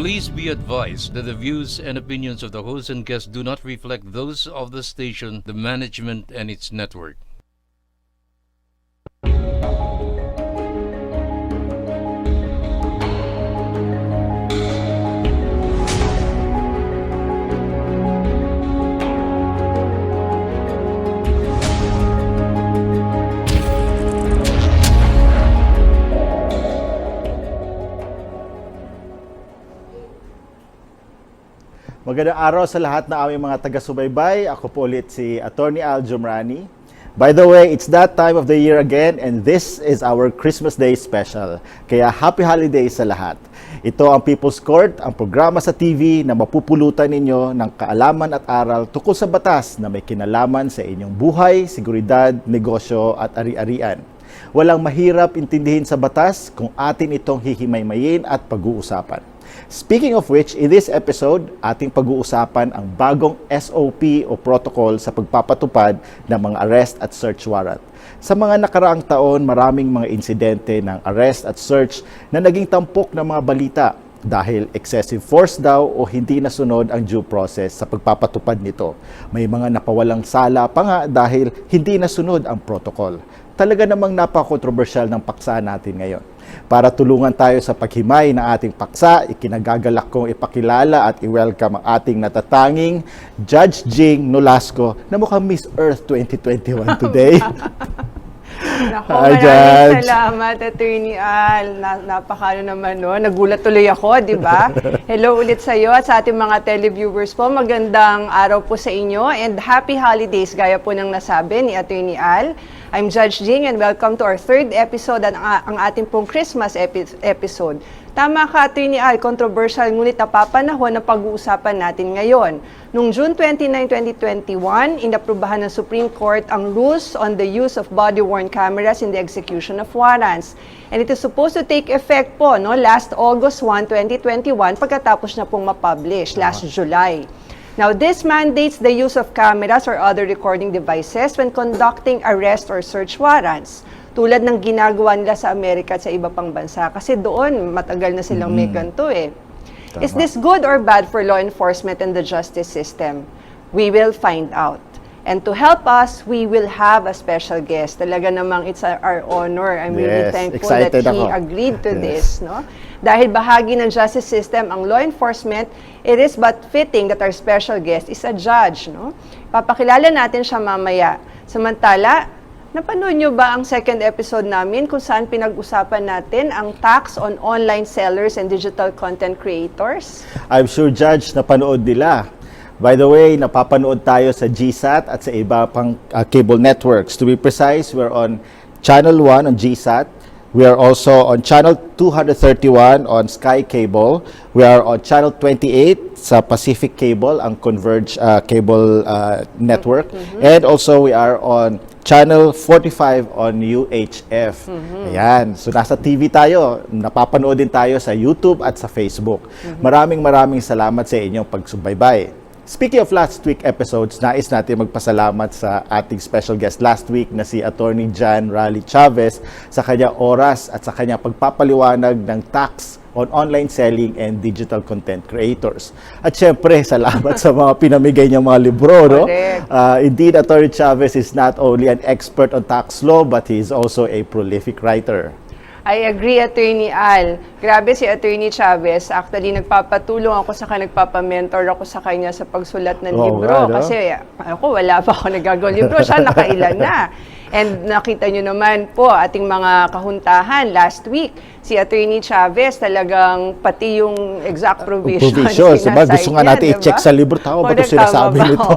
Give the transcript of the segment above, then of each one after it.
Please be advised that the views and opinions of the host and guests do not reflect those of the station, the management, and its network. Magandang araw sa lahat na aming mga taga-subaybay. Ako po ulit si Atty. Jumrani. By the way, it's that time of the year again and this is our Christmas Day special. Kaya happy holidays sa lahat. Ito ang People's Court, ang programa sa TV na mapupulutan ninyo ng kaalaman at aral tungkol sa batas na may kinalaman sa inyong buhay, seguridad, negosyo at ari-arian. Walang mahirap intindihin sa batas kung atin itong hihimay-mayin at pag-uusapan. Speaking of which, in this episode, ating pag-uusapan ang bagong SOP o protocol sa pagpapatupad ng mga arrest at search warrant. Sa mga nakaraang taon, maraming mga insidente ng arrest at search na naging tampok ng mga balita dahil excessive force daw o hindi nasunod ang due process sa pagpapatupad nito. May mga napawalang sala pa nga dahil hindi nasunod ang protocol. Talaga namang napaka-controversial ng paksa natin ngayon. Para tulungan tayo sa paghimay ng ating paksa, ikinagagalak kong ipakilala at i-welcome ang ating natatanging Judge Jing Uyengco-Nolasco na mukhang Miss Earth 2021 today. Naku, maraming salamat, Atty. Al. Napakano naman, no? Nagulat tuloy ako, di ba? Hello ulit sa iyo at sa ating mga televiewers po. Magandang araw po sa inyo and happy holidays, gaya po ng nasabi ni Atty. Al. I'm Judge Jing and welcome to our third episode at ang ating pong Christmas episode. Tama ka, Atty. Al, controversial ngunit napapanahon na pag-uusapan natin ngayon. Noong June 29, 2021, inaprubahan ng Supreme Court ang rules on the use of body-worn cameras in the execution of warrants. And it is supposed to take effect po last August 1, 2021 pagkatapos na pong ma-publish last July. Now, this mandates the use of cameras or other recording devices when conducting arrest or search warrants. Tulad ng ginagawa nila sa Amerika at sa iba pang bansa. Kasi doon, matagal na silang may ganito eh. Tama. Is this good or bad for law enforcement and the justice system? We will find out. And to help us, we will have a special guest. Talaga namang it's our honor. I'm really thankful that he agreed to this. No? Dahil bahagi ng justice system ang law enforcement, it is but fitting that our special guest is a judge. No? Papakilala natin siya mamaya. Samantala, napanood nyo ba ang second episode namin kung saan pinag-usapan natin ang tax on online sellers and digital content creators? I'm sure, Judge, napanood nila. By the way, napapanood tayo sa GSAT at sa iba pang cable networks. To be precise, we're on Channel 1 on GSAT. We are also on Channel 231 on Sky Cable. We are on Channel 28 sa Pacific Cable, ang Converge Cable Network. And also we are on Channel 45 on UHF. Ayan. So nasa TV tayo. Napapanood din tayo sa YouTube at sa Facebook. Maraming salamat sa inyong pagsubaybay. Speaking of last week episodes, nais natin magpasalamat sa ating special guest last week na si Atty. Jan Raleigh Chavez sa kanyang oras at sa kanyang pagpapaliwanag ng tax on online selling and digital content creators. At syempre, salamat sa mga pinamigay niyang mga libro. No? Indeed, Atty. Chavez is not only an expert on tax law, but he is also a prolific writer. I agree, Atty. Al. Grabe si Atty. Chavez. Actually, nagpapatulong ako sa kanya, nagpapamentor ako sa kanya sa pagsulat ng libro. Kasi ako, wala pa ako nagagawang libro. Siya, nakailan na. And nakita nyo naman po, ating mga kahuntahan last week, si Atty. Chavez talagang pati yung exact provisions. Diba? Gusto nga natin i-check sa libro. Tama ba ito sinasabi nito?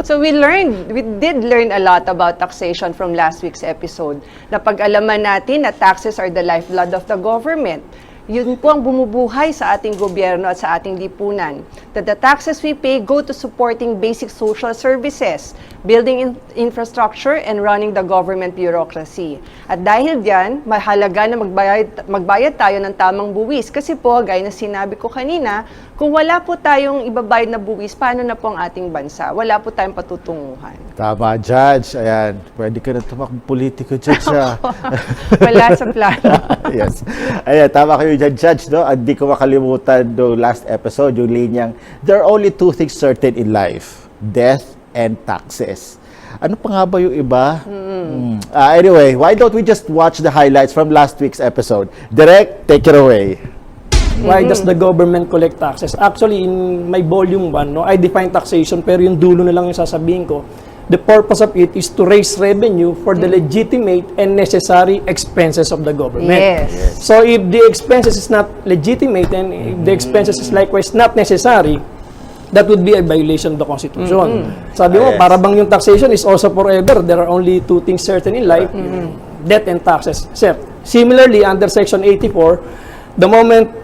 So we did learn a lot about taxation from last week's episode. Napag-alaman natin na taxes are the lifeblood of the government. Yun po ang bumubuhay sa ating gobyerno at sa ating lipunan. That the taxes we pay go to supporting basic social services, building infrastructure, and running the government bureaucracy. At dahil diyan, mahalaga na magbayad tayo ng tamang buwis. Kasi po, gaya na sinabi ko kanina, kung wala po tayong ibabayad na buwis, paano na po ang ating bansa? Wala po tayong patutunguhan. Tama, Judge. Ayan, pwede ka na tumakbong politiko, Judge. Wala sa plano. Yes. Ayan, tama kayo, dyan, Judge, no? Hindi ko makalimutan no last episode, yung linyang, there are only two things certain in life, death and taxes. Ano pa nga ba yung iba? Anyway, why don't we just watch the highlights from last week's episode? Direct, take it away. Why does the government collect taxes? Actually, in my volume 1, no, I define taxation, pero yung dulo na lang yung sasabihin ko. The purpose of it is to raise revenue for the legitimate and necessary expenses of the government. Yes. So if the expenses is not legitimate and if the expenses is likewise not necessary, that would be a violation of the Constitution. Sabi mo, para bang yung taxation is also forever. There are only two things certain in life, death and taxes. Similarly, under Section 84, the moment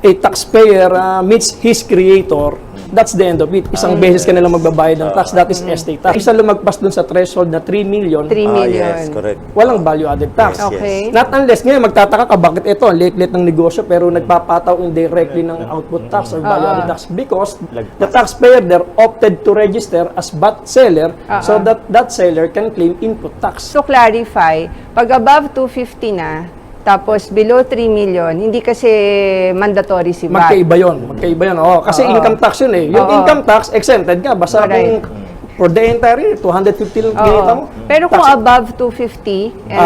a taxpayer meets his creator, that's the end of it. Isang beses ka nalang magbabayad ng tax, that is estate tax. Isa lumagpas dun sa threshold na 3 million, 3 million. Yes, correct. walang value-added tax. Okay. Not unless ngayon magtataka ka, bakit ito, late-late ng negosyo pero nagpapataw indirectly ng output tax or value-added tax because the taxpayer there opted to register as VAT seller so that that seller can claim input tax. So clarify, pag above 250 na, tapos below 3 million, hindi kasi mandatory si VAT. Magkaiba yun. Oo, kasi income tax yun eh. Yung income tax, exempted ka. Basta kung for the entire year, 250 lang kinita mo. Pero kung above 250 and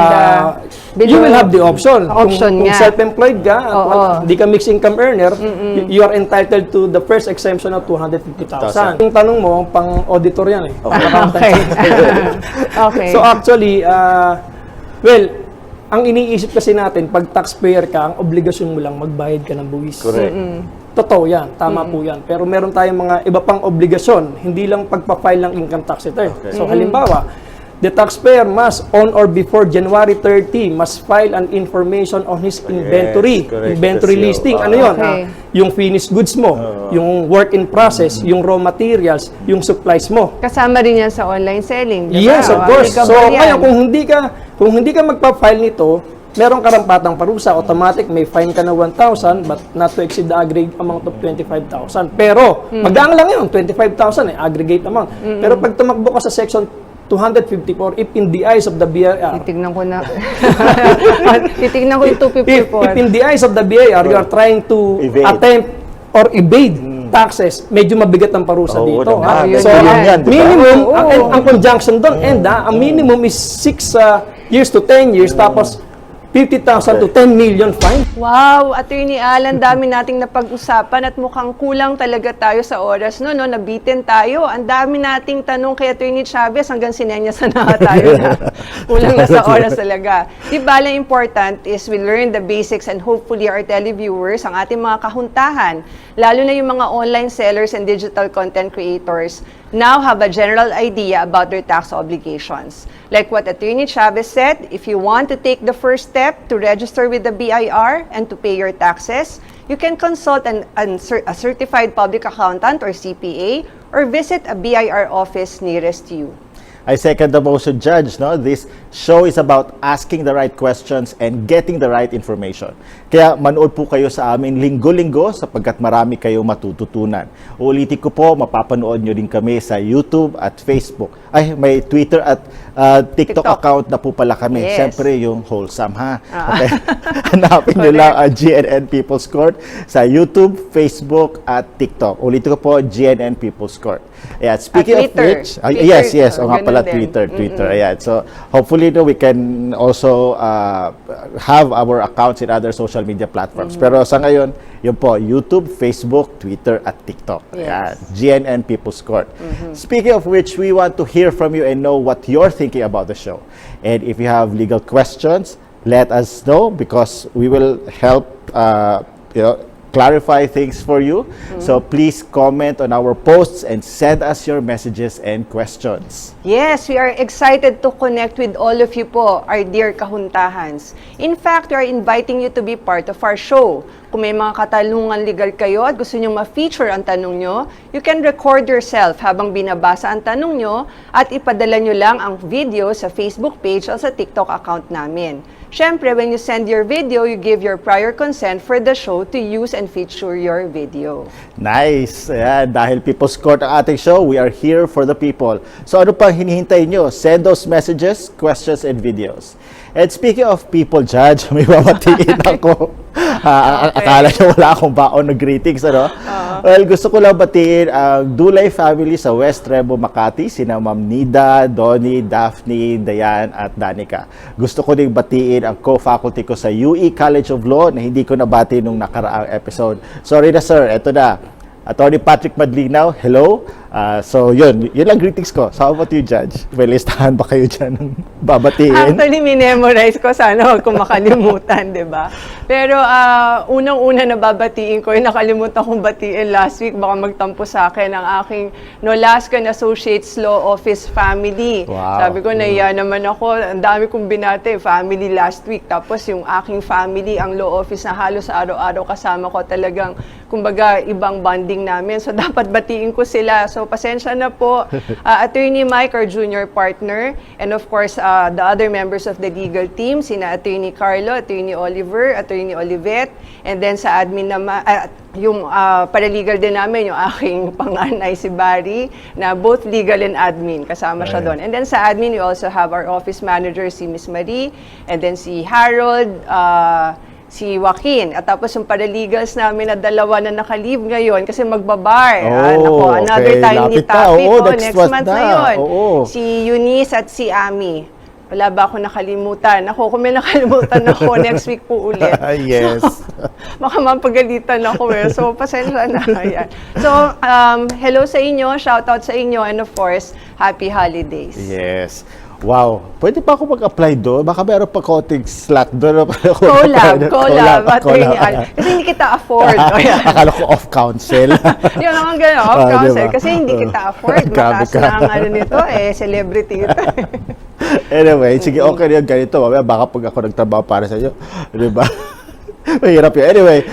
below, you will have the option. Kung nga. self-employed ka, at hindi ka mixed income earner, you are entitled to the first exemption of 250,000. Yung tanong mo, pang-auditor yan eh. Okay. Okay. So actually, well, ang iniisip kasi natin, pag taxpayer ka, ang obligasyon mo lang magbayad ka ng buwis. Correct. Totoo yan, tama po yan. Pero meron tayong mga iba pang obligasyon, hindi lang pagpa-file ng income tax return. So halimbawa, the taxpayer must, on or before January 30, must file an information on his inventory. correct. Inventory That's listing, yun. ano yun? Okay. Yung finished goods mo, yung work in process, yung raw materials, yung supplies mo. kasama rin yan sa online selling. Diba? Yes, of course. So, Applicable yan. ngayon, kung hindi ka magpa-file nito, merong karampatang parusa. Automatic, may fine ka na 1,000 but not to exceed the aggregate amount of 25,000. Pero, magaang lang yun, 25,000 aggregate amount. Pero pag tumakbo ka sa section 254, if in the eyes of the BIR, Titignan ko na. Titignan ko yung if in 254. the eyes of the BIR, you are trying to Evade. attempt or evade taxes, medyo mabigat ang parusa Oo dito. naman. Yun So, yan. Yan, diba? minimum, Oo. ang conjunction doon, ang minimum is 6 years to 10 years, tapos 50,000 to 10 million fine. Wow, Attorney Al, ang dami nating napag-usapan at mukhang kulang talaga tayo sa oras, no? Nabitin tayo. Ang dami nating tanong kay Attorney Chavez hanggang sinenyasan na tayo na. Kulang na sa oras talaga. Di ba, ang important is we learn the basics and hopefully our televiewers, ang ating mga kahuntahan, lalo na yung mga online sellers and digital content creators, now have a general idea about their tax obligations. Like what Attorney Chavez said, if you want to take the first step to register with the BIR and to pay your taxes, you can consult a certified public accountant or CPA or visit a BIR office nearest you. I second the motion, Judge. No? This show is about asking the right questions and getting the right information. Kaya manood po kayo sa amin linggo-linggo sapagkat marami kayong matututunan. Uulitin ko po, mapapanood nyo din kami sa YouTube at Facebook. Ay, may Twitter at TikTok account na po pala kami. Yes. Siyempre, yung wholesome, ha? Okay. Hanapin nyo lang ang GNN People's Court sa YouTube, Facebook, at TikTok. Ulitin ko po, GNN People's Court. Ayan, speaking of Twitter. which, Twitter. yes, o nga Ganun pala, din. Twitter. Ayan. So, hopefully, we can also have our accounts in other social media platforms. Pero sa ngayon, yun po, YouTube, Facebook, Twitter, at TikTok. Ayan. Yes. GNN People's Court. Speaking of which, we want to hear from you and know what you're thinking about the show. And if you have legal questions, let us know because we will help, clarify things for you. So please comment on our posts and send us your messages and questions. Yes, we are excited to connect with all of you po, our dear kahuntahans. In fact, we are inviting you to be part of our show. Kung may mga katanungan legal kayo at gusto nyo ma-feature ang tanong nyo, you can record yourself habang binabasa ang tanong nyo at ipadala nyo lang ang video sa Facebook page o sa TikTok account namin. Siyempre, when you send your video, you give your prior consent for the show to use and feature your video. Nice! Ayan, dahil People's Court ang ating show, we are here for the people. So ano pang hinihintay nyo? Send those messages, questions, and videos. And speaking of people, Judge, may babatiin ako. Akala niyo wala akong baon na greetings, ano? Well, gusto ko lang batiin ang Dulay family sa West Remo, Makati, sina Ma'am Nida, Donnie, Daphne, Dayan, at Danica. Gusto ko ding batiin ang co-faculty ko sa UE College of Law na hindi ko nabati nung nakaraang episode. Sorry na, sir. Eto na. Atty. Patrick Madlinaw, hello. So, yun lang greetings ko. So, how about you, Judge? May listahan ba kayo dyan ng babatiin? Actually, minemorize ko. Sana huwag ko makalimutan, di ba? Pero, unang-una na babatiin ko, yung nakalimutan kong batiin last week, baka magtampo sa akin, ang aking Nolasco and Associates Law Office family. Wow. Sabi ko, naiya naman ako. Ang dami kong binate, family last week. Tapos, yung aking family, ang law office na halos araw-araw kasama ko talagang, kumbaga, ibang bonding namin. So, dapat batiin ko sila. So, pasensya na po. Attorney Mike, our junior partner, and of course, the other members of the legal team, sina Attorney Carlo, Attorney Oliver, Attorney Olivet, and then sa admin naman, yung paralegal din namin, yung aking panganay si Barry, na both legal and admin, kasama siya doon. And then sa admin, we also have our office manager, si Miss Marie, and then si Harold, si Joaquin. At tapos yung paralegals namin na dalawa na naka-leave ngayon kasi magbabar. Another tiny topic. Next month na yun. Si Eunice at si Ami. Wala ba ako nakalimutan? Ako, kung may nakalimutan ako, next week po ulit. Yes. So, baka mapagalitan ako eh. So, pasensya na. Yan. So, hello sa inyo, shout out sa inyo, and of course, happy holidays. Yes. Wow. Pwede pa ako mag-apply doon? Baka meron pa konting slack doon. Collab. Attorney Al. Kasi hindi kita afford. Akala ko off-council. Yun ang gano'n, off-council. Diba? Kasi hindi kita afford. Mataas na ang ano nito, celebrity ito. Anyway, sige, okay na yun. Ganito. Baka pag ako nagtrabaho para sa inyo. Diba? Mahirap yun. Anyway,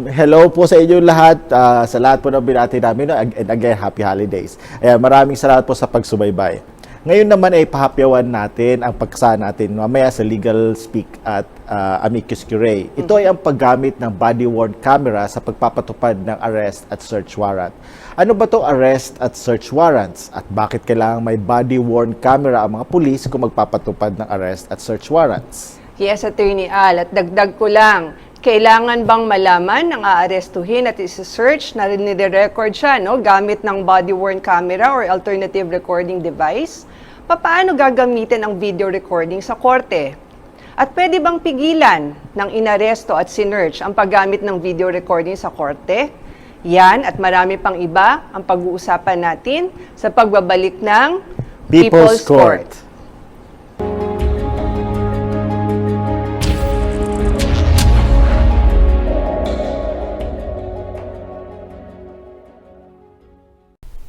hello po sa inyo lahat. Sa lahat po ng binati namin. And again, happy holidays. Ayan, maraming salamat po sa pagsubaybay. Ngayon naman ay pahapyawan natin ang pagkasa natin mamaya sa legal speak at amicus curiae. Ito ay ang paggamit ng body-worn camera sa pagpapatupad ng arrest at search warrant. Ano ba itong arrest at search warrants? At bakit kailangan may body-worn camera ang mga pulis kung magpapatupad ng arrest at search warrants? Yes, Attorney Al. At dagdag ko lang, kailangan bang malaman ng aarestuhin at isa-search na nire-record siya gamit ng body-worn camera or alternative recording device? Paano gagamitin ang video recording sa korte? At pwede bang pigilan ng inaresto at sinearch ang paggamit ng video recording sa korte? Yan at marami pang iba ang pag-uusapan natin sa pagbabalik ng People's Court.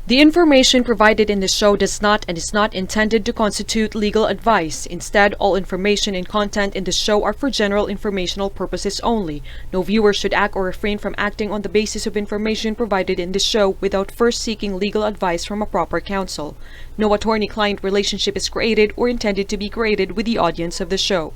The information provided in the show does not and is not intended to constitute legal advice. Instead, all information and content in the show are for general informational purposes only. No viewer should act or refrain from acting on the basis of information provided in the show without first seeking legal advice from a proper counsel. No attorney-client relationship is created or intended to be created with the audience of the show.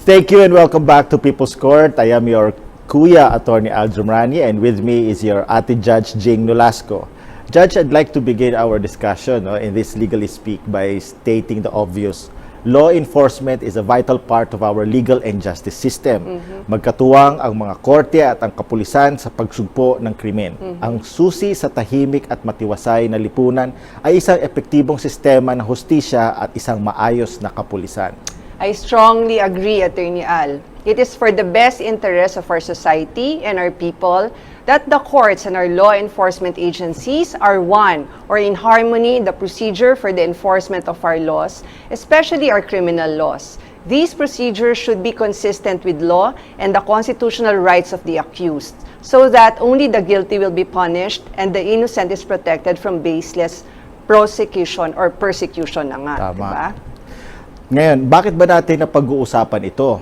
Thank you and welcome back to People's Court. I am your Kuya, Atty. Jumrani, and with me is your Atty. Judge Jing Uyengco-Nolasco. Judge, I'd like to begin our discussion in this legally speak by stating the obvious. Law enforcement is a vital part of our legal and justice system. Magkatuwang ang mga korte at ang kapulisan sa pagsugpo ng krimen. Ang susi sa tahimik at matiwasay na lipunan ay isang epektibong sistema ng hustisya at isang maayos na kapulisan. I strongly agree, Attorney Al. It is for the best interest of our society and our people that the courts and our law enforcement agencies are one or in harmony in the procedure for the enforcement of our laws, especially our criminal laws. These procedures should be consistent with law and the constitutional rights of the accused, so that only the guilty will be punished and the innocent is protected from baseless prosecution or persecution na nga. Tama. Diba? Ngayon, bakit ba natin na pag-uusapan ito?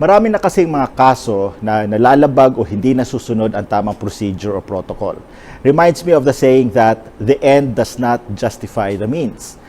Marami na kasing mga kaso na nalalabag o hindi nasusunod ang tamang procedure o protocol. Reminds me of the saying that the end does not justify the means.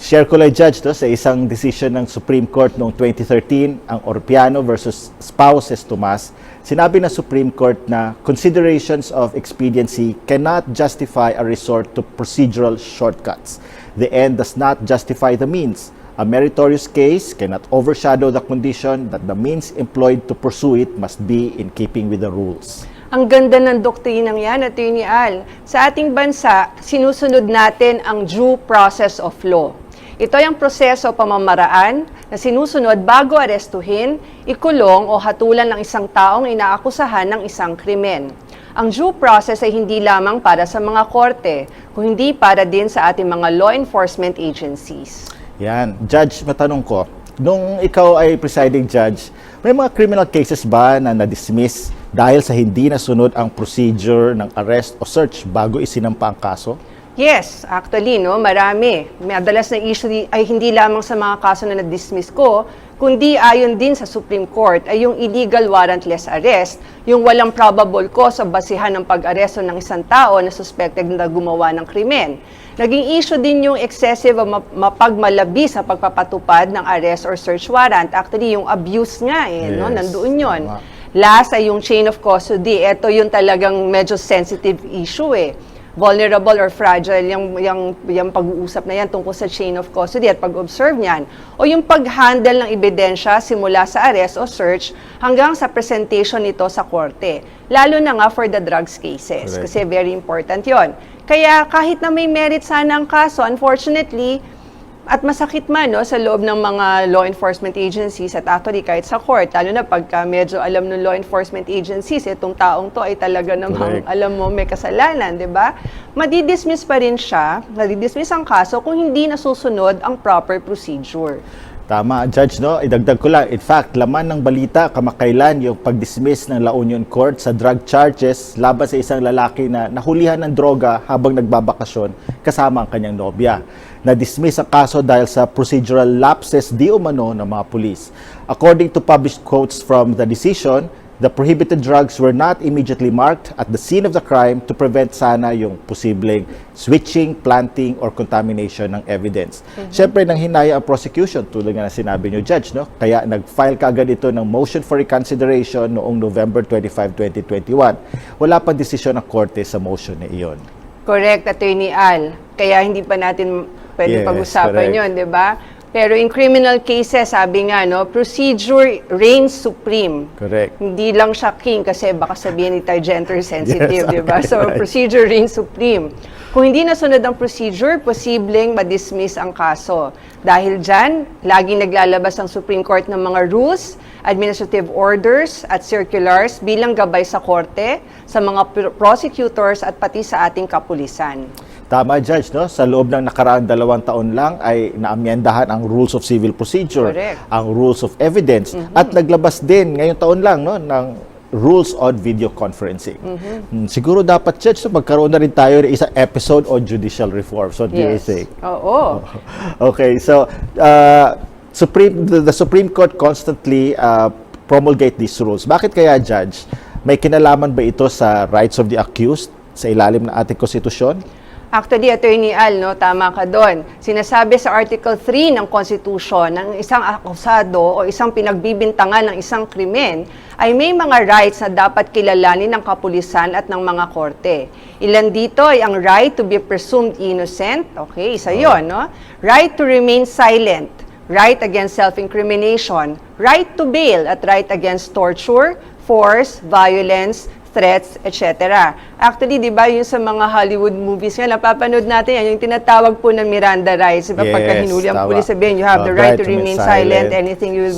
Share ko lang, Judge, sa isang decision ng Supreme Court noong 2013, ang Orpiano versus Spouses Tomas, sinabi ng Supreme Court na considerations of expediency cannot justify a resort to procedural shortcuts. The end does not justify the means. A meritorious case cannot overshadow the condition that the means employed to pursue it must be in keeping with the rules. Ang ganda ng doktrinang yan, Atty. Al. Sa ating bansa, sinusunod natin ang due process of law. Ito ay ang proseso o pamamaraan na sinusunod bago arestuhin, ikulong o hatulan ng isang taong inaakusahan ng isang krimen. Ang due process ay hindi lamang para sa mga korte, kung hindi para din sa ating mga law enforcement agencies. Yan. Judge, matanong ko, nung ikaw ay presiding judge, may mga criminal cases ba na na-dismiss dahil sa hindi nasunod ang procedure ng arrest o search bago isinampa ang kaso? Yes, actually, marami. Madalas na issue ay hindi lamang sa mga kaso na na-dismiss ko, kundi ayon din sa Supreme Court ay yung illegal warrantless arrest, yung walang probable cause o basihan ng pag-aresto ng isang tao na suspected na gumawa ng krimen. Naging issue din yung excessive o mapagmalabi sa pagpapatupad ng arrest or search warrant. Actually, yung abuse nga Yes, nandoon yun. tama. Last ay yung chain of custody. Ito yung talagang medyo sensitive issue vulnerable or fragile yung pag-uusap na yan tungkol sa chain of custody at pag-observe niyan. O yung pag-handle ng ebidensya simula sa arrest o search hanggang sa presentation nito sa korte. Lalo na nga for the drugs cases. Correct. Kasi very important yon. Kaya kahit na may merit sana ang kaso, unfortunately, at masakit man sa loob ng mga law enforcement agencies at actually kahit sa court, lalo na pagka medyo alam ng law enforcement agencies, itong taong to ay talaga namang Correct. alam mo may kasalanan, di ba? Madidismiss pa rin siya, nadidismiss ang kaso kung hindi nasusunod ang proper procedure. Tama, Judge, idagdag ko lang. In fact, laman ng balita kamakailan yung pag-dismiss ng La Union Court sa drug charges laban sa isang lalaki na nahulihan ng droga habang nagbabakasyon kasama ang kanyang nobya. Na-dismiss ang kaso dahil sa procedural lapses di umano ng mga pulis. According to published quotes from the decision, the prohibited drugs were not immediately marked at the scene of the crime to prevent sana yung posibleng switching, planting, or contamination ng evidence. Siyempre, nang hinaya ang prosecution, tulad nga na sinabi nyo, Judge, kaya nag-file kaagad ito ng motion for reconsideration noong November 25, 2021. Wala pa desisyon ng korte sa motion na iyon. Correct, Atty. Al. Kaya hindi pa natin pwedeng Yes, pag-usapan correct. yun, di ba? Pero in criminal cases, sabi nga, procedure reigns supreme. Correct. Hindi lang siya king kasi baka sabihin ni tayo gender sensitive, Yes, di ba? okay, So, right. procedure reigns supreme. Kung hindi nasunod ang procedure, posibleng ma-dismiss ang kaso. Dahil dyan, laging naglalabas ang Supreme Court ng mga rules, administrative orders at circulars bilang gabay sa korte, sa mga prosecutors at pati sa ating kapulisan. Tama, Judge, sa loob ng nakaraang 2 taon lang ay naamyendahan ang Rules of Civil Procedure, Correct. ang Rules of Evidence, at naglabas din ngayong taon lang ng Rules on Video Conferencing. Siguro dapat, Judge, magkaroon na rin tayo ng isang episode on judicial reform. So, do you think? Oo. Okay, so the Supreme Court constantly promulgate these rules. Bakit kaya, Judge? May kinalaman ba ito sa rights of the accused sa ilalim ng ating konstitusyon? Actually, Atty. Al, tama ka doon. Sinasabi sa Article 3 ng Constitution ng isang akusado o isang pinagbibintangan ng isang krimen ay may mga rights na dapat kilalanin ng kapulisan at ng mga korte. Ilan dito ay ang right to be presumed innocent. Okay, isa yun, Right to remain silent. Right against self-incrimination. Right to bail at right against torture, force, violence, threats, etc. Actually, di ba, yung sa mga Hollywood movies nga, napapanood natin yan, yung tinatawag po ng Miranda rights. Diba, Yes, pagka hinuli ang tama. pulis, sabihin, you have the right to remain silent, anything you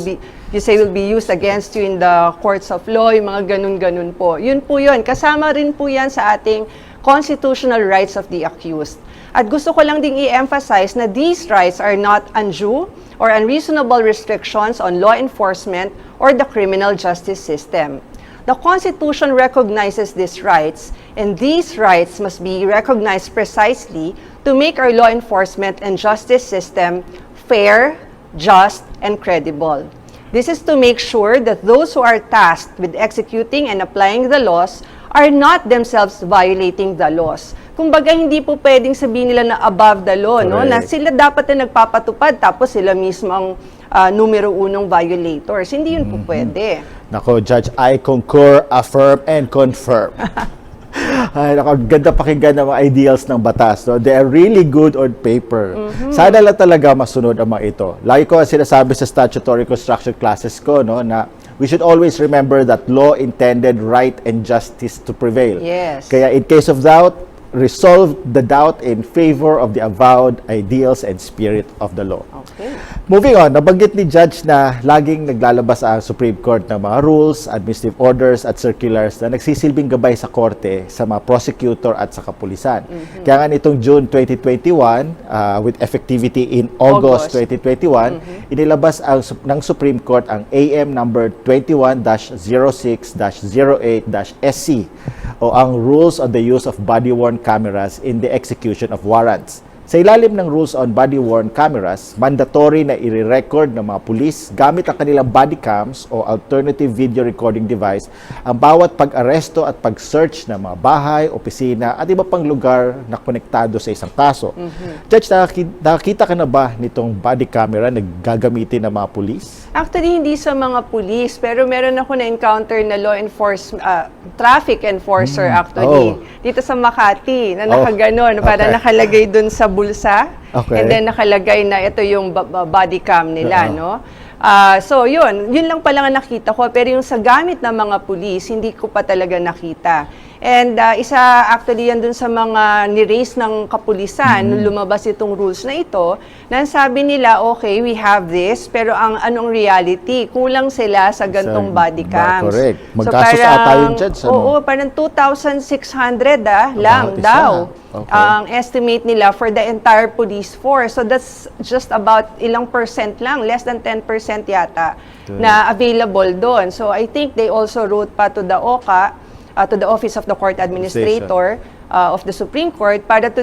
say will be used against you in the courts of law, yung mga ganun-ganun po. Yun po yun. Kasama rin po yan sa ating constitutional rights of the accused. At gusto ko lang ding i-emphasize na these rights are not undue or unreasonable restrictions on law enforcement or the criminal justice system. The Constitution recognizes these rights, and these rights must be recognized precisely to make our law enforcement and justice system fair, just, and credible. This is to make sure that those who are tasked with executing and applying the laws are not themselves violating the laws, kumbaga hindi po pwedeng sabihin nila na above the law, no? Na Correct. sila dapat na nagpapatupad tapos sila mismo ang numero unong violators. Hindi yun po pwede. Nako, Judge, I concur, affirm, and confirm. Ay, nako, ganda pakinggan ng mga ideals ng batas. No? They are really good on paper. Sana lang talaga masunod ang mga ito. Lagi ko ang sinasabi sa statutory construction classes ko, no, na we should always remember that law intended right and justice to prevail. Yes. Kaya in case of doubt, resolve the doubt in favor of the avowed ideals and spirit of the law. Okay. Moving on, nabanggit ni Judge na laging naglalabas ang Supreme Court ng mga rules, administrative orders at circulars na nagsisilbing gabay sa korte sa mga prosecutor at sa kapulisan. Kaya nga nitong June 2021, with effectivity in August 2021, inilabas ng Supreme Court ang AM number 21-06-08-SC o ang Rules on the Use of Body-Worn Cameras in the Execution of Warrants. Sa ilalim ng Rules on Body-Worn Cameras, mandatory na i-record ng mga pulis gamit ang kanilang body cams o alternative video recording device ang bawat pag-aresto at pag-search ng mga bahay, opisina at iba pang lugar na konektado sa isang kaso. Judge, nakakita ka na ba nitong body camera na gagamitin ng mga pulis? Actually, hindi sa mga pulis, pero meron ako na-encounter na law enforcement, traffic enforcer actually, dito sa Makati, na nakaganon, para nakalagay dun sa bulsa, and then nakalagay na ito yung body cam nila, no? So, yun lang pala nga nakita ko, pero yung sa gamit ng mga pulis, hindi ko pa talaga nakita. And isa actually yan dun sa mga ni-raise ng kapulisan nung lumabas itong rules na ito, na sabi nila, okay, we have this, pero ang anong reality, kulang sila sa gantong body cams. Correct. Magkasos ata yun, Judge. Oo, parang 2,600 lang daw. Okay. Ang estimate nila for the entire police force. So that's just about ilang percent lang, less than 10% yata, na available doon. So I think they also wrote pa to the OCA, to the Office of the Court Administrator of the Supreme Court para to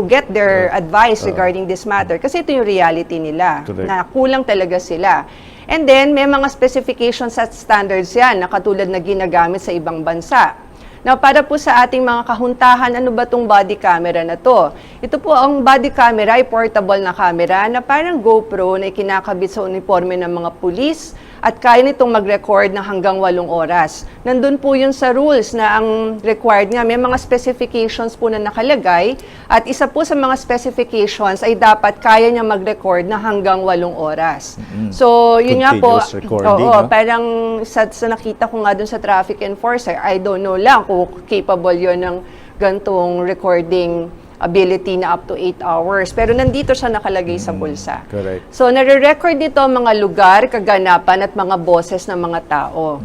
get their advice regarding this matter, kasi ito yung reality nila. Correct. Na kulang talaga sila. And then may mga specifications at standards yan na katulad na ginagamit sa ibang bansa. Now, para po sa ating mga kahuntahan, ano ba itong body camera na to? Ito po ang body camera, ay portable na camera na parang GoPro na ikinakabit sa uniforme ng mga pulis at kaya nitong mag-record ng hanggang 8 oras. Nandun po yun sa rules na ang required nga. May mga specifications po na nakalagay at isa po sa mga specifications ay dapat kaya niya mag-record ng hanggang 8 oras. So, yun nga po. Continuous recording, Oo, no? parang sa nakita ko nga dun sa traffic enforcer, I don't know lang kung capable yun ng gantong recording ability na up to 8 hours. Pero nandito siya nakalagay sa bulsa. Correct. So, nare-record dito mga lugar, kaganapan at mga boses ng mga tao.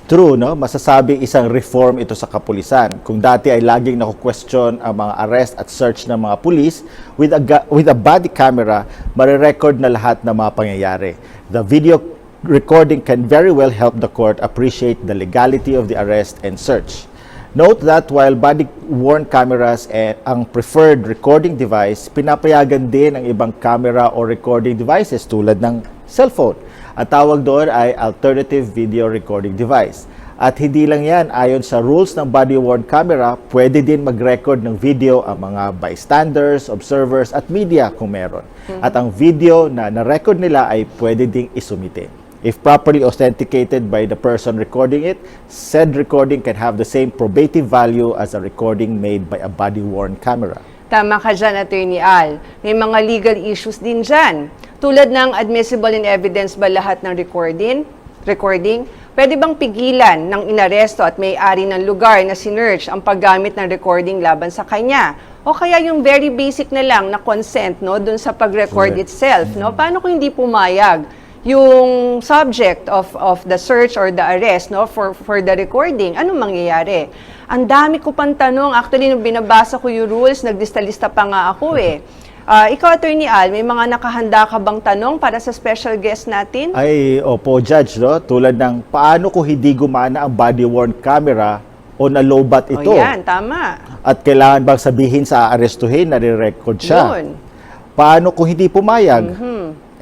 True, no? Masasabi isang reform ito sa kapulisan. Kung dati ay laging naku-question ang mga arrest at search ng mga pulis, with a body camera, marirecord na lahat ng mga pangyayari. The video recording can very well help the court appreciate the legality of the arrest and search. Note that while body-worn cameras ang preferred recording device, pinapayagan din ang ibang camera or recording devices tulad ng cellphone. Ang tawag doon ay alternative video recording device. At hindi lang yan, ayon sa rules ng body-worn camera, pwede din mag-record ng video ang mga bystanders, observers at media kung meron. At ang video na na-record nila ay pwede ding isumite. If properly authenticated by the person recording it, said recording can have the same probative value as a recording made by a body-worn camera. Tama ka dyan, Atty. Al. May mga legal issues din dyan. Tulad ng admissible in evidence ba lahat ng recording? Pwede bang pigilan ng inaresto at may-ari ng lugar na sinearch ang paggamit ng recording laban sa kanya? O kaya yung very basic na lang na consent, no, dun sa pag-record itself, no? Paano kung hindi pumayag yung subject of the search or the arrest, no, for the recording? Anong mangyayari? Ang dami ko pang tanong. Actually, nung binabasa ko yung rules, naglista-lista pa nga ako eh. Ikaw, Atty. Al, may mga nakahanda ka bang tanong para sa special guest natin? Ay, opo, Judge, no? Tulad ng paano kung hindi gumana ang body-worn camera o nalobat ito? O yan, tama. At kailangan bang sabihin sa aarestuhin na re-record siya? Yun. Paano kung hindi pumayag?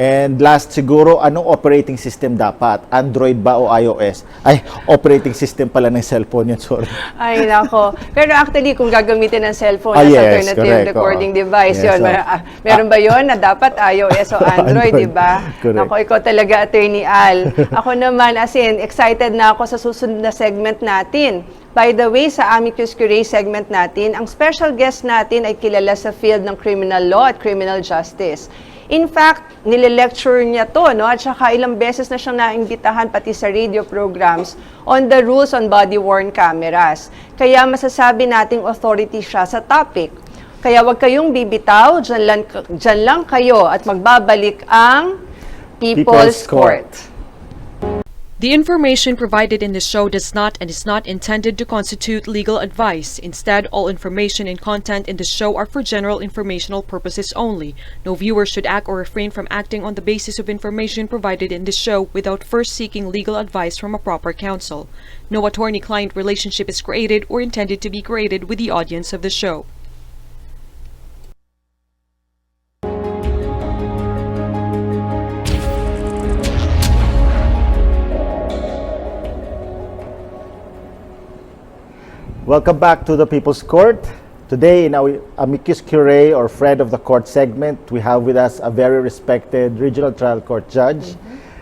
And last siguro, anong operating system dapat? Android ba o iOS? Ay, operating system pala ng cellphone yun, sorry. Ay, nako. Pero actually, kung gagamitin ng cellphone as yes, alternative correct, recording oo. device, Yes, yun. oo. Meron ba yun na dapat iOS o Android, Android, di ba? correct. Nako, ikaw talaga, Attorney Al. Ako naman, as in, excited na ako sa susunod na segment natin. By the way, sa Amicus Curiae segment natin, ang special guest natin ay kilala sa field ng criminal law at criminal justice. In fact, nile-lecture niya to, no? At saka ilang beses na siyang naimbitahan pati sa radio programs on the rules on body-worn cameras. Kaya masasabi nating authority siya sa topic. Kaya wag kayong bibitaw, dyan lang kayo at magbabalik ang People's Court. The information provided in this show does not and is not intended to constitute legal advice. Instead, all information and content in the show are for general informational purposes only. No viewer should act or refrain from acting on the basis of information provided in this show without first seeking legal advice from a proper counsel. No attorney-client relationship is created or intended to be created with the audience of the show. Welcome back to the People's Court. Today in our Amicus Curiae or Friend of the Court segment, we have with us a very respected regional trial court judge.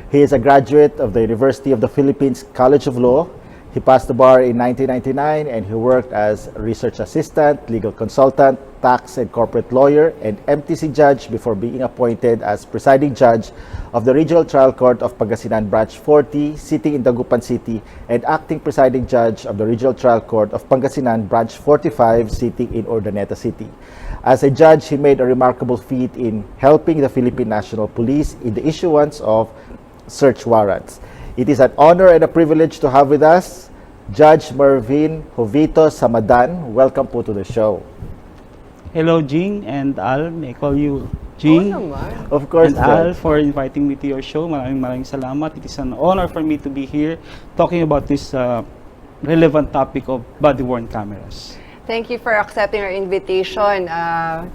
He is a graduate of the University of the Philippines College of Law. He passed the bar in 1999 and he worked as research assistant, legal consultant, tax and corporate lawyer, and MTC judge before being appointed as presiding judge of the Regional Trial Court of Pangasinan Branch 40, sitting in Dagupan City, and acting presiding judge of the Regional Trial Court of Pangasinan Branch 45, sitting in Urdaneta City. As a judge, he made a remarkable feat in helping the Philippine National Police in the issuance of search warrants. It is an honor and a privilege to have with us Judge Mervin Jovito Samadan. Welcome po to the show. Hello, Jing and Al. May I call you Jing? Oo naman. Of course, And Al, Judge. for inviting me to your show. Maraming salamat. It is an honor for me to be here talking about this relevant topic of body-worn cameras. Thank you for accepting our invitation,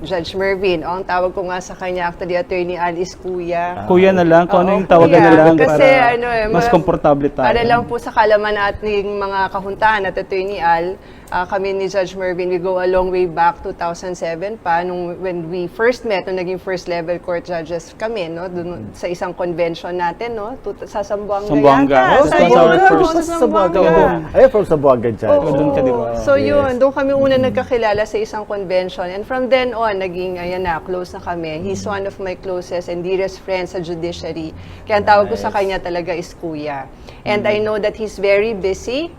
Judge Mervin. Ang tawag ko nga sa kanya, actually, Attorney Al, is Kuya. Kuya na lang, kung ano Oo, yung tawagan kuya. na lang Kasi, para mas komportable tayo. Para lang po sa kalaman ating mga kahuntahan at Attorney Al, kami ni Judge Mervin, we go a long way back, 2007 pa, when we first met, nung naging first level court judges kami, no? Dun, sa isang convention natin, no? Sa Zamboanga Zamboanga. yata. That was our first Sa Zamboanga. Ay, from Zamboanga, Judge. Oo. Doon ka, di ba? So yun, doon kami una nagkakilala sa isang convention. And from then on, naging, ayan na, close na kami. He's one of my closest and dearest friends sa judiciary. Kaya ang tawag ko sa kanya talaga is Kuya. And I know that he's very busy.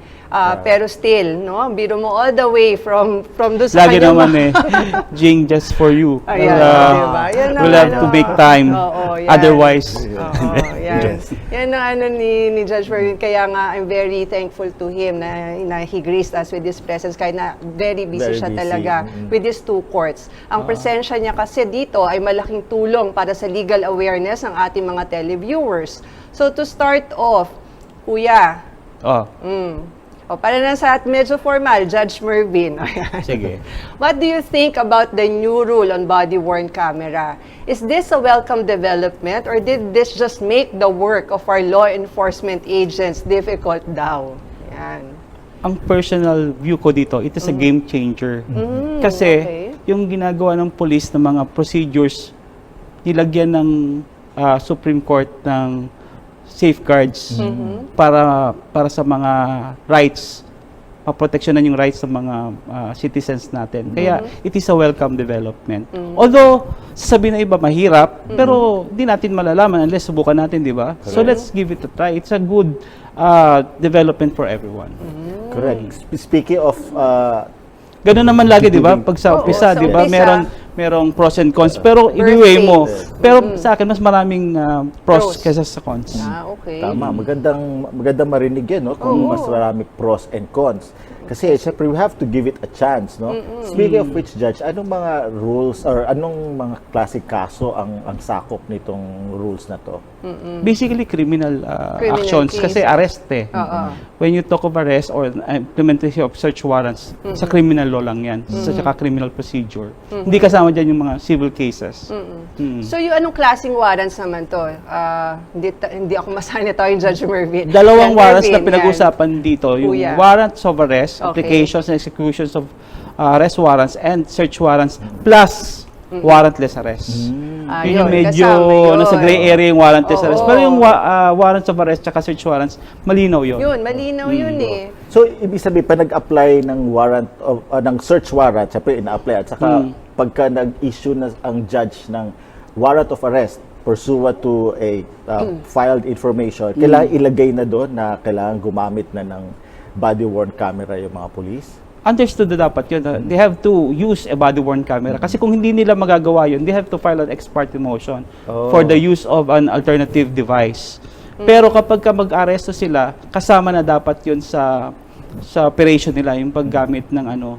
Pero still, no? Biro mo all the way from doon sa Lagi kanya. naman Jing, just for you. Ayan, diba? Yan ang We'll have to make time. Oo, yan. Otherwise, Oo, yan. Yan ang ano ni Judge Mervin. Kaya nga, I'm very thankful to him na he graced us with his presence kahit na very busy Very siya busy. talaga with his two courts. Ang presensya niya kasi dito ay malaking tulong para sa legal awareness ng ating mga televiewers. So to start off, Kuya, para na sa medyo formal, Judge Mervin. sige. What do you think about the new rule on body-worn camera? Is this a welcome development or did this just make the work of our law enforcement agents difficult daw? Yan. Ang personal view ko dito, it is a game changer. Kasi okay. yung ginagawa ng police ng mga procedures, nilagyan ng Supreme Court ng safeguards para sa mga rights, maproteksyonan yung rights ng mga citizens natin. Kaya it is a welcome development. Although sasabihin na iba mahirap, pero di natin malalaman unless subukan natin, di ba? So let's give it a try. It's a good development for everyone. Correct. Speaking of Ganun naman lagi, di ba? Pag sa Oo, umpisa, sa di ba? umpisa. Merong pros and cons. Pero i-weigh mo. Pero sa akin, mas maraming pros kaysa sa cons. Okay. tama, magandang marinig yan, no? Kung mas marami pros and cons. Kasi syempre we have to give it a chance, no? Speaking of which, Judge, anong mga rules or anong mga klaseng kaso ang sakop nitong rules na to? Basically, criminal Criminal actions. case. Kasi arrest eh. When you talk of arrest or implementation of search warrants, sa criminal law lang yan. Sa saka criminal procedure. Hindi kasama dyan yung mga civil cases. So yung anong klaseng warrants naman to? Hindi ako masanito yung Judge Mervin. Dalawang Yan, warrants na Mervin, pinag-usapan dito. Yung Kuya. warrants of arrest, Okay. applications and executions of arrest warrants and search warrants plus warrantless arrest. Yun yung medyo nasa gray area yung warrantless Oo. arrest. Pero yung warrants of arrest at search warrants, malinaw yun. Yun, malinaw yun eh. So, ibig sabihin, pa nag-apply ng warrant, ng search warrant, syempre ina-apply, at saka pagka nag-issue na ang judge ng warrant of arrest pursuant to a filed information, kailangan ilagay na doon na kailangan gumamit na ng body-worn camera yung mga police? Understood na dapat yun. They have to use a body-worn camera. Kasi kung hindi nila magagawa yun, they have to file an ex parte motion for the use of an alternative device. Pero kapag mag-aresto sila, kasama na dapat yun sa operation nila, yung paggamit ng ano.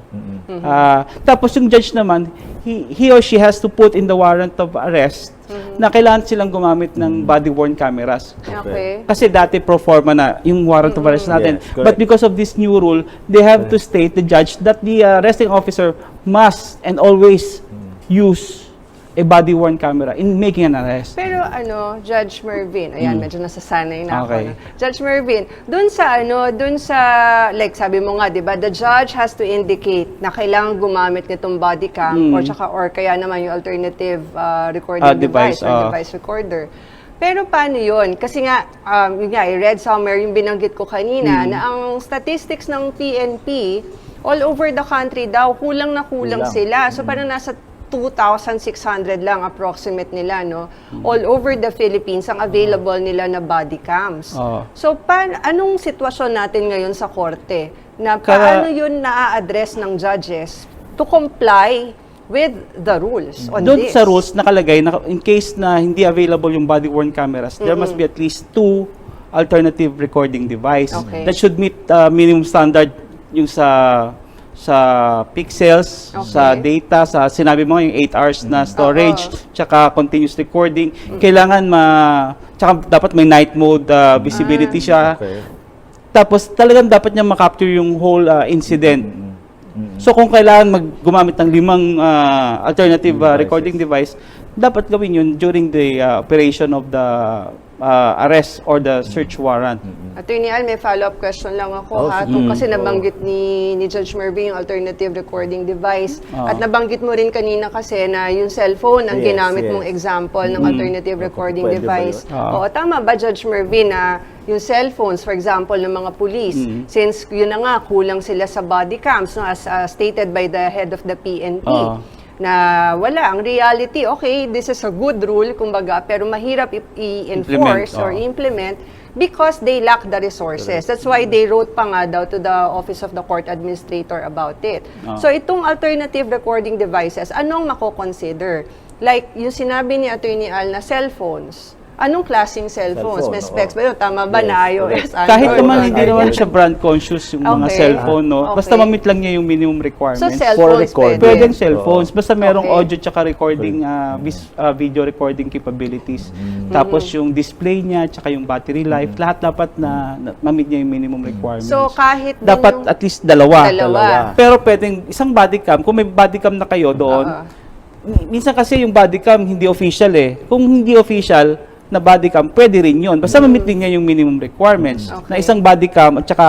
Tapos yung judge naman, he or she has to put in the warrant of arrest na kailangan silang gumamit ng body-worn cameras. Okay. Kasi dati pro forma na yung warrant of arrest natin. Yes, correct. But because of this new rule, they have to state, the judge, that the arresting officer must and always use a body-worn camera in making an arrest. Pero Judge Mervin, ayan, medyo nasasanay na ako. Okay. No? Judge Mervin, dun sa, like sabi mo nga, di ba, the judge has to indicate na kailangan gumamit nitong body cam or kaya naman yung alternative recording device or device recorder. Pero paano yun? Kasi nga, yun nga, I read somewhere yung binanggit ko kanina na ang statistics ng PNP all over the country daw, kulang na kulang sila. So parang nasa 2,600 lang approximate nila, no? All over the Philippines ang available nila na body cams. So anong sitwasyon natin ngayon sa korte? Na paano yun na-address ng judges to comply with the rules on Doon this? sa rules nakalagay na in case na hindi available yung body-worn cameras, there must be at least 2 alternative recording device Okay. that should meet minimum standard yung sa pixels, sa data, sa sinabi mo yung 8 hours na storage, tsaka continuous recording. Kailangan tsaka dapat may night mode visibility siya. Okay. Tapos talagang dapat niya makapture yung whole incident. So kung kailangan gumamit ng 5 alternative recording device, dapat gawin yun during the operation of the arrest or the search warrant. Attorney Al, may follow-up question lang ako kasi nabanggit ni Judge Mervin yung alternative recording device at nabanggit mo rin kanina kasi na yung cellphone ang ginamit mong example ng alternative recording Pwede ba device. yun? Oo, tama ba Judge Mervin na yung cellphones, for example, ng mga police, since yun na nga, kulang sila sa body cams, no, as stated by the head of the PNP, na wala. Ang reality, okay, this is a good rule, kumbaga, pero mahirap i-enforce or implement because they lack the resources. That's why they wrote pa nga daw to the Office of the Court Administrator about it. So itong alternative recording devices, anong mako-consider? Like, yung sinabi ni Attorney Al na cellphones, anong klaseng cellphones? May specs ba yun? Tama ba na iOS? Kahit Android, naman or hindi naman siya brand conscious yung mga cellphone, no? Basta mamit lang niya yung minimum requirements. So cellphones pwede? Pwedeng cellphones. Basta merong audio tsaka recording, video recording capabilities. Tapos yung display niya, tsaka yung battery life, lahat dapat na mamit niya yung minimum requirements. So kahit din dapat yung at least dalawa. Pero Pero pwedeng isang body cam, kung may body cam na kayo doon, minsan kasi yung body cam hindi official eh. Kung hindi official na body cam, pwede rin yun. Basta mamit din niya yung minimum requirements na isang body cam at saka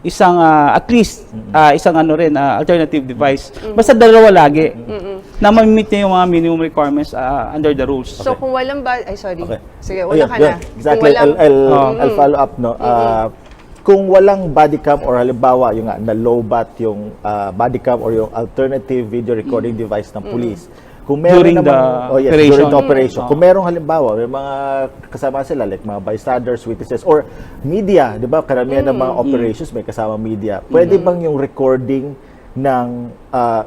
isang at least isang alternative device. Basta dalawa lagi na mamit niya yung mga minimum requirements under the rules. So kung walang sorry. Okay. Sige, una ka na. Exactly. I'll follow up, no. Kung walang body cam or halimbawa yung na low bat yung body cam or yung alternative video recording device ng police. Kung meron During the operation. During the operation. Kung merong halimbawa, may mga kasama sila like mga bystanders, witnesses or media, 'di ba? Karamihan ng mga operations may kasama media. Pwede bang yung recording ng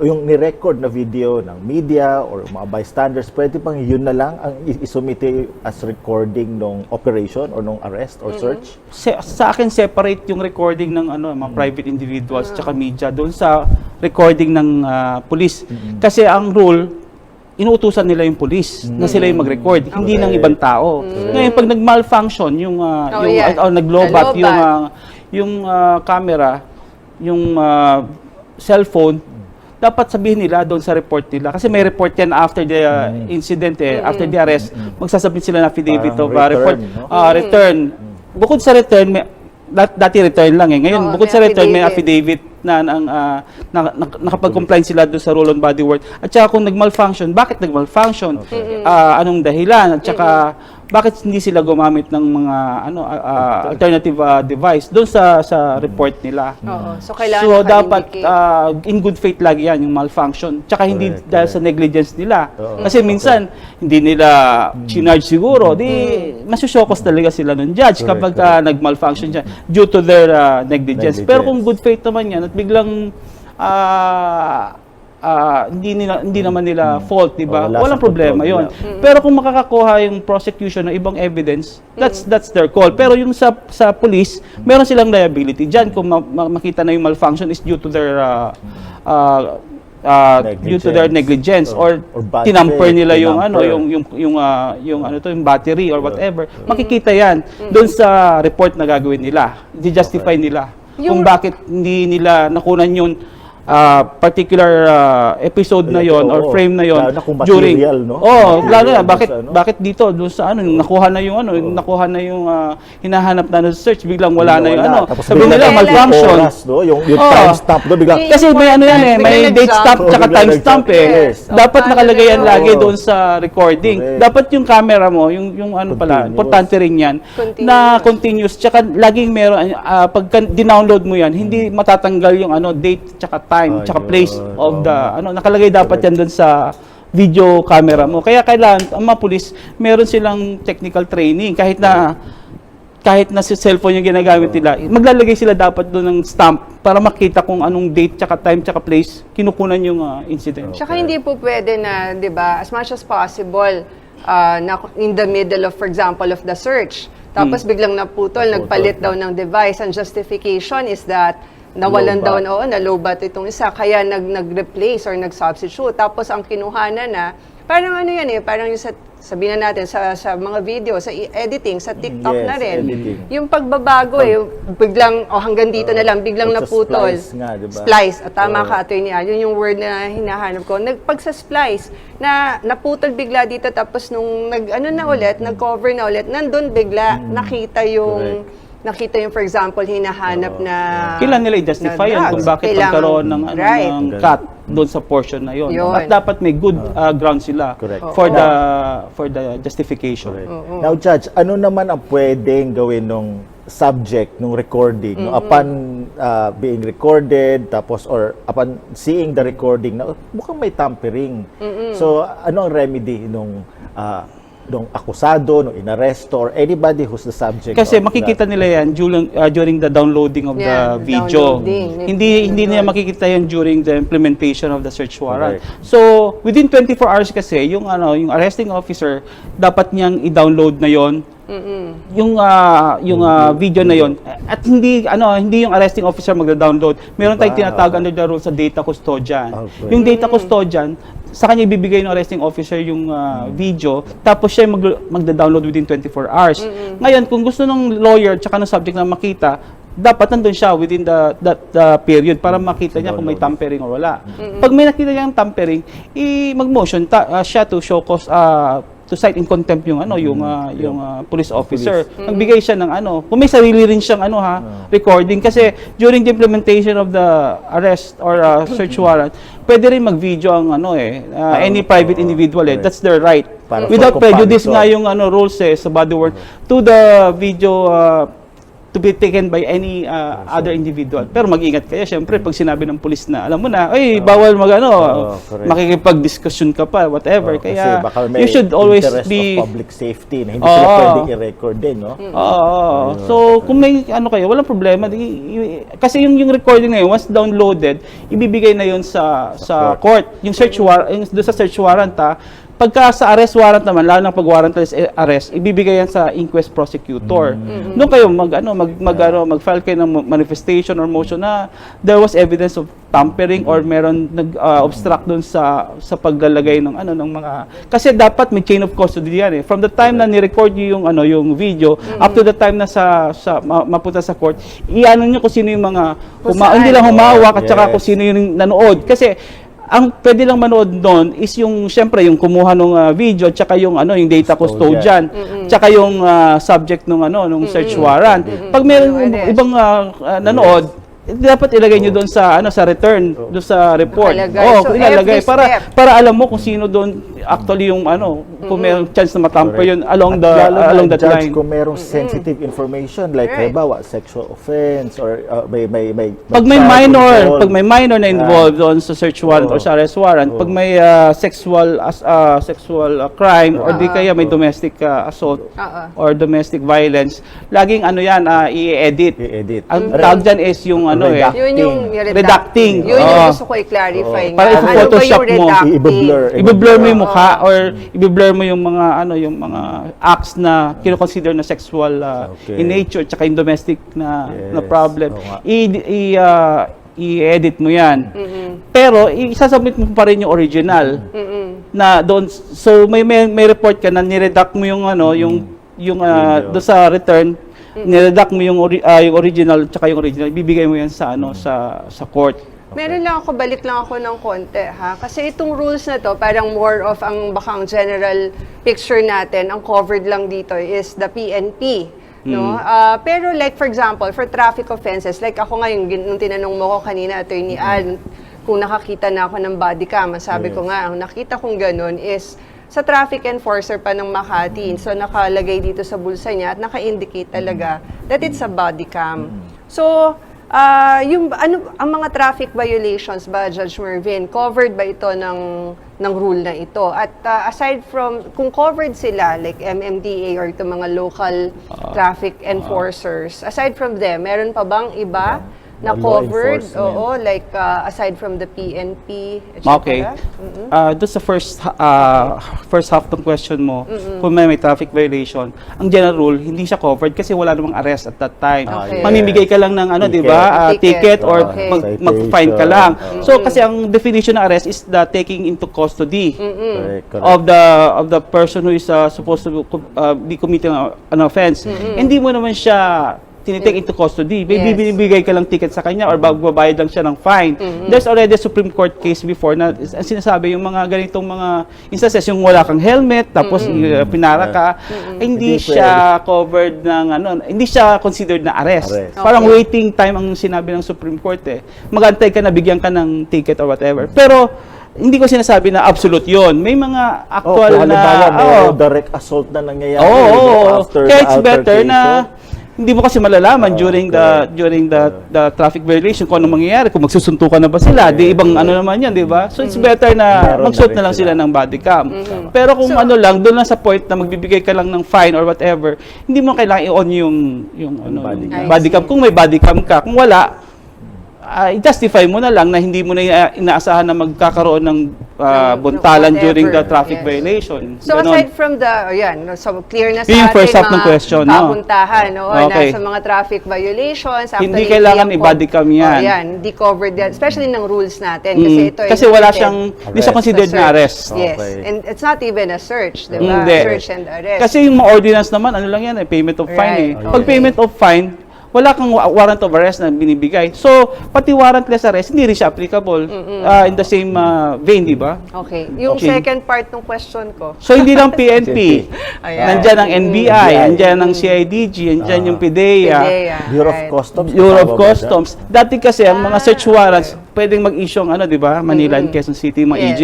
yung ni-record na video ng media or mga bystanders, pwede bang yun na lang ang isumite as recording ng operation or ng arrest or search? Sa akin separate yung recording ng mga private individuals tsaka media doon sa recording ng police. Kasi ang rule inuutusan nila yung police na sila yung mag-record, hindi ng ibang tao. Ngayon, pag nag-malfunction yung, nag-lobat yung camera, yung cellphone, dapat sabihin nila doon sa report nila. Kasi may report yan after the incident, after the arrest, magsasubmit sila ng affidavit of report. Return. Bukod sa return, dati return lang Ngayon, bukod sa return, may affidavit na nakapag-comply sila doon sa rule on body worn. At saka kung nag-malfunction, bakit nag-malfunction? Anong dahilan? At saka bakit hindi sila gumamit ng mga alternative device doon sa report nila? So, kailangan dapat in good faith lagi yan, yung malfunction. Tsaka hindi dahil sa negligence nila. Kasi minsan, hindi nila chinarge siguro. Masusokos talaga sila ng judge kapag nag-malfunction siya due to their negligence. Pero kung good faith naman yan at biglang hindi naman nila fault, di ba? Walang problema yon. Pero kung makakakuha yung prosecution ng ibang evidence, that's their call. Pero yung sa police, meron silang liability. Diyan kung makita na yung malfunction is due to their negligence or tinamper nila yung yung battery or whatever. Makikita yan doon sa report na gagawin nila. I-justify nila kung bakit hindi nila nakunan yung particular episode na yon or frame na yon during lalo na bakit dito doon sa nakuha na yung hinahanap na search biglang wala na yung sabi nila malfunction yung time stamp do biglang kasi may may date stamp tsaka time stamp dapat nakalagay yan lagi doon sa recording. Dapat yung camera mo yung importante rin yan na continuous tsaka laging meron pag dinownload mo yan hindi matatanggal yung date tsaka time tsaka place of the nakalagay dapat yan doon sa video camera mo. Kaya kailangan ang mga pulis meron silang technical training kahit na sa cellphone yung ginagamit nila. Maglalagay sila dapat doon ng stamp para makita kung anong date tsaka time tsaka place kinukunan yung incident. Tsaka hindi po pwede na, 'di ba, as much as possible na in the middle of, for example, of the search. Tapos biglang naputol, nagpalit daw ng device. Ang justification is that nawalan daw, nalobat itong isa, kaya nag-replace or nag-substitute. Tapos ang kinuhanan na, parang parang yung sabihin na natin sa mga video, sa editing, sa TikTok na rin. Editing. Yung pagbabago biglang, hanggang dito na lang, biglang naputol. Splice nga, diba? Splice. At tama ka, Atty. Yun yung word na hinahanap ko. Pag-sa-splice, na naputol bigla dito, tapos nung nag-cover na ulit, nandun bigla, nakita yung for example, hinahanap na kailan nila i-justify yan kung bakit magkaroon ng cut doon sa portion na yon. At dapat may good ground sila for the justification. Now, Judge, ano naman ang pwedeng gawin ng subject ng recording upon being recorded tapos or upon seeing the recording na mukhang may tampering. So, ano ang remedy nung akusado, nung inaresto, or anybody who's the subject? Kasi makikita nila yan during the downloading of the video. Hindi nila makikita yan during the implementation of the search warrant. So, within 24 hours kasi, yung arresting officer, dapat niyang i-download na yon yung video na yon at hindi yung arresting officer magda-download. Meron tayong tinatawag under the rules sa data custodian. Yung data custodian sa kanya ibibigay ng arresting officer yung video, tapos siya magda-download within 24 hours. Ngayon, kung gusto ng lawyer tsaka ng subject na makita, dapat nandun siya within that period para makita niya kung may tampering or wala. Pag may nakita niyang tampering, mag-motion siya to show cause to cite in contempt yung police officer. Nagbigay siya ng kung may sarili rin siyang recording kasi during the implementation of the arrest or search warrant, pwede rin mag-video ang any private individual that's their right. Without prejudice nga yung rules sa body worn to the video to be taken by any other individual. Pero mag-ingat kayo, syempre, pag sinabi ng pulis na, alam mo na, bawal makikipag-discussion ka pa, whatever. Kaya, you should always be of public safety na hindi sila pwedeng i-record din, no? So, kung may kayo, walang problema. Kasi yung recording na yun, once downloaded, ibibigay na yun sa court. Yung search warrant, doon sa search warrant, Pagka sa arrest warrant naman, lalo na pag warrantless arrest, ibibigay yan sa inquest prosecutor. Doon kayo mag-file kayo ng manifestation or motion na there was evidence of tampering or meron nag-obstruct doon sa paglalagay ng ng mga, kasi dapat may chain of custody yan eh. From the time na ni-record niyo yung video up to the time na mapunta sa court, i-ano niyo kung sino yung mga hindi lang humawak at saka kung sino yung nanood. Kasi ang pwede lang manood doon is yung syempre yung kumuha ng video at saka yung yung data custodian, tsaka yung subject nung search warrant. Pag meron ibang nanood, dapat ilagay nyo doon sa return, doon sa report. So, ilalagay every para alam mo kung sino doon actually yung kung may chance na matamper yun along the judge, line. kung merong sensitive information like halimbawa sexual offense or may pag may minor na involved doon sa search warrant or sa arrest warrant, pag may sexual crime or di kaya may domestic assault or domestic violence, laging i-edit. Ang tawag dyan is yung Yun yung redacting. Yun yung gusto ko i-clarify nga. Para i-photoshop mo, i-blur mo yung mukha or i-blur mo yung mga acts na kino-consider na sexual in nature tsaka yung domestic na problem. I-edit mo yan. Pero isasubmit mo pa rin yung original na doon. So may report ka na niredact mo yung doon sa return, niredact mo yung original tsaka yung original, ibibigay mo yan sa court. Meron lang ako, balik lang ako ng konti ha. Kasi itong rules na to, parang more of ang bakang general picture natin, ang covered lang dito is the PNP. No? Pero like for example, for traffic offenses, like ako ngayon, nung tinanong mo ko kanina, Atty. Al, kung nakakita na ako ng body cam, sabi ko nga, ang nakita kong ganun is sa traffic enforcer pa ng Makati. So, nakalagay dito sa bulsa niya at naka-indicate talaga that it's a body cam. So, ang mga traffic violations ba, Judge Mervin, covered ba ito ng rule na ito? At aside from, kung covered sila, like MMDA or itong mga local traffic enforcers, aside from them, meron pa bang iba na covered, like aside from the PNP, etc. Okay. Doon sa first half ng question mo, kung may traffic violation, ang general rule, hindi siya covered kasi wala namang arrest at that time. Mamimigay ka lang ng di ba, ticket or mag-fine ka lang. So kasi ang definition ng arrest is the taking into custody of the person who is supposed to be committing an offense. Hindi mo naman siya tinitake into custody. May bibigay ka lang ticket sa kanya or magbabayad lang siya ng fine. There's already a Supreme Court case before na sinasabi yung mga ganitong mga instances, yung wala kang helmet, tapos pinara ka, hindi siya covered ng hindi siya considered na arrest. Parang waiting time ang sinabi ng Supreme Court eh. Mag-antay ka na, bigyan ka ng ticket or whatever. Pero hindi ko sinasabi na absolute yon. May mga actual na direct assault na nangyayari after kaya it's better na hindi mo kasi malalaman during the traffic violation kung ano mangyayari, kung magsusuntukan na ba sila, di ibang naman yan, di ba? So it's better na magsuot na lang sila ng body cam. Pero kung doon lang sa point na magbibigay ka lang ng fine or whatever, hindi mo kailangan i-on yung body cam. Kung may body cam ka, kung wala, i-justify mo na lang na hindi mo na inaasahan na magkakaroon ng buntalan during the traffic violation. So aside from so clear na sa yung ating first half ng question, kapuntahan, na sa mga traffic violations, hindi kailangan i-body cam yan. Hindi covered yan, especially ng rules natin. Kasi ito kasi wala siyang, hindi siya considered na arrest. Yes, and it's not even a search, di ba? Search and arrest. Kasi yung mga ordinance naman, lang yan, payment of fine Pag payment of fine, wala kang warrant of arrest na binibigay. So, pati warrantless arrest, hindi rin siya applicable in the same vein, di ba? Okay. Yung second part ng question ko. So, hindi lang PNP. Nandyan ang NBI, nandyan ang CIDG, nandyan yung PIDEA, Bureau of Customs. Bureau of Customs. Dati kasi, ang mga search warrants, pwedeng mag-issue ang di ba? Manila and Quezon City, mga EJ.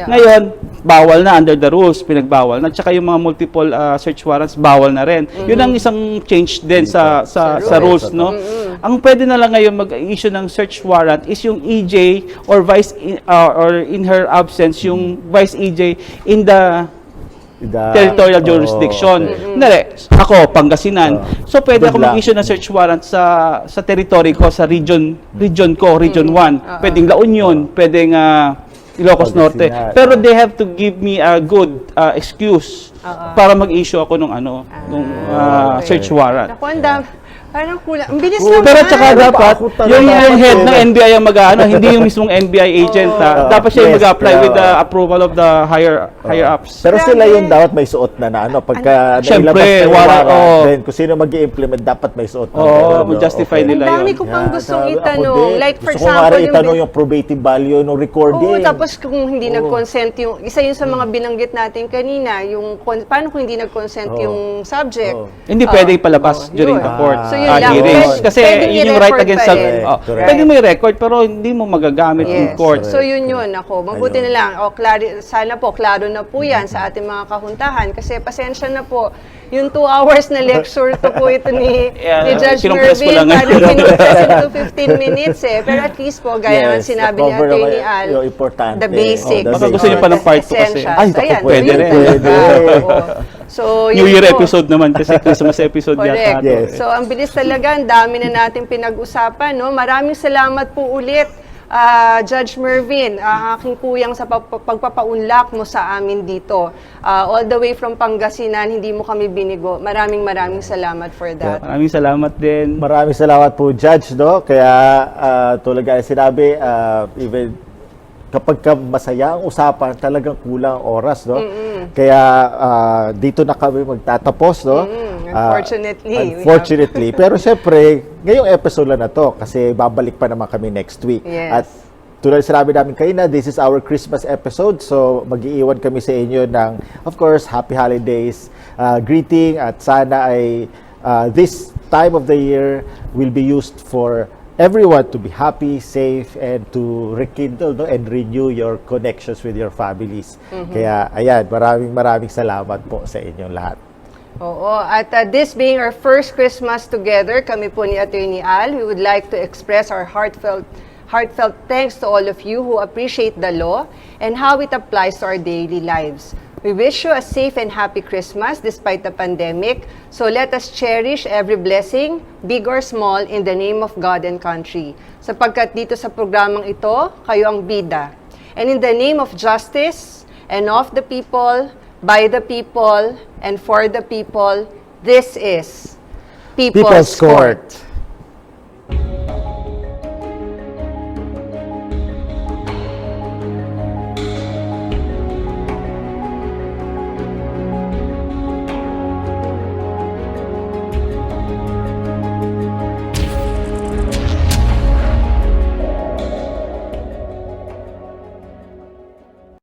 Ngayon, bawal na under the rules, pinagbawal na. Tsaka yung mga multiple search warrants, bawal na rin. Yun ang isang change din sa rules. No? Ang pwede na lang ngayon mag-issue ng search warrant is yung EJ or or in her absence yung vice EJ in the territorial jurisdiction. Ako, Pangasinan. So pwede ako mag-issue ng search warrant sa territory ko, sa region ko, Region 1. Pwedeng La Union, pwedeng Ilocos Norte. Pangasinan. Pero they have to give me a good excuse para mag-issue ako nung Okay. search warrant. Naku, ang dami. Parang kulang. Ang bilis Oo, naman. Pero tsaka dapat, Ako talaga. yung head ng NBI ang mag-ano, hindi yung mismong NBI agent. Dapat siya yung Yes, mag-apply with the pero- approval of the higher ups. Pero Grabe. sila yung dapat may suot na ano. Pagka Siyempre, nailabas na yung warrant, warrant, oo. then kung sino mag-i-implement, dapat may suot na. Oo, meron, no? mag-justify Okay. nila Ang dami yun. ko pang Yan, gustong sabi, ako itanong. din. Like, for Gusto ko nga example, rin itanong yung probative value ng recording. Oo, tapos kung hindi nag-consent yung, isa yun sa mga binanggit natin kanina, yung, paano kung hindi nag-consent yung subject? Hindi pwede ipalabas during yun. the court So, yun lang. hearings. Pwede- Kasi pwedeng yun yung right i-record against pa self. rin. Correct. Pwede mo i-record pero hindi mo magagamit in Yes. court. So yun ako. Mabuti na lang. Sana po, klaro na po yan sa ating mga kahuntahan. Kasi pasensya na po, yung 2 hours na lecture to po ito ni Judge kinumpress ko Mervin. lang. Parang kinumpress into 15 minutes eh. Pero at least po, gaya ng Yes, sinabi ni na-cover Atty. naman Al, yung importante. the basics. Oh, the Baka gusto niyo pa ng part 2 kasi. essentials. Ay, naku, Ayan, pwede yun rin. talaga. Pwede. Oo. So, New yun Year po. episode naman kasi Christmas episode Correct. yata. to. Yes. So, ang bilis talaga, ang dami na natin pinag-usapan. No? Maraming salamat po ulit, Judge Mervin, aking kuyang sa pagpapaunlak mo sa amin dito. All the way from Pangasinan, hindi mo kami binigo. Maraming salamat for that. Maraming salamat din. Maraming salamat po, Judge, no? Kaya, tulad nga sinabi, even kapag masaya ang usapan, talagang kulang ang oras, no? Kaya, dito na kami magtatapos, no? Unfortunately. Pero syempre, ngayong episode lang na to, kasi babalik pa naman kami next week. Yes. At tulad sinabi namin kayo na, this is our Christmas episode, so mag-iiwan kami sa inyo ng, of course, happy holidays, greeting, at sana ay this time of the year will be used for everyone to be happy, safe, and to rekindle, no, and renew your connections with your families. Kaya, ayan, maraming salamat po sa inyong lahat. Oo. At this being our first Christmas together, kami po ni Atty. Al, we would like to express our heartfelt thanks to all of you who appreciate the law and how it applies to our daily lives. We wish you a safe and happy Christmas despite the pandemic. So let us cherish every blessing, big or small, in the name of God and country. Sapagkat dito sa programang ito, kayo ang bida. And in the name of justice and of the people, by the people, and for the people, this is People's Court.